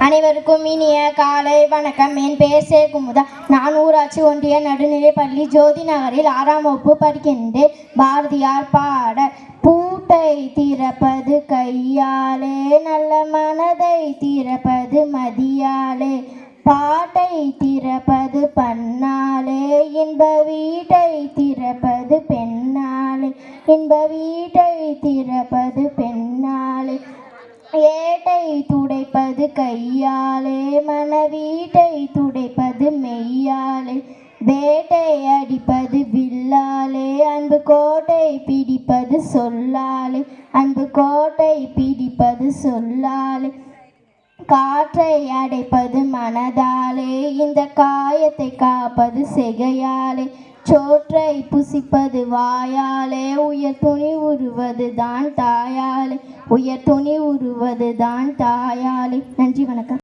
அனைவருக்கும் இனிய காலை வணக்கம். என் பெயர் சே குமுதா. நான் ஊராட்சி ஒன்றிய நடுநிலைப்பள்ளி ஜோதி நகரில் 6ஆம் வகுப்பு படிக்கின்றேன். பாரதியார் பாடல். பூட்டை திறப்பது கையாலே, நல்ல மனதை திறப்பது மதியாலே, பாட்டை திறப்பது பண்ணாலே, இன்ப வீட்டை திறப்பது பெண்ணாலே, இன்ப வீட்டை திறப்பது பெண்ணாலே, ஏட்டை துடைப்பது கையாலே, மனவீட்டை துடைப்பது மெய்யாலே, வேட்டை அடிப்பது வில்லாலே, அன்பு கோட்டை பிடிப்பது சொல்லாலே, அன்பு கோட்டை பிடிப்பது சொல்லாலே, காற்றை அடைப்பது மனதாலே, இந்த காயத்தை காப்பது செய்கையாலே, சோற்றை புசிப்பது வாயாலே, உயர் துணி உருவது தான் தாயாலே, உயர் துணி உருவது தான் தாயாலே. நன்றி, வணக்கம்.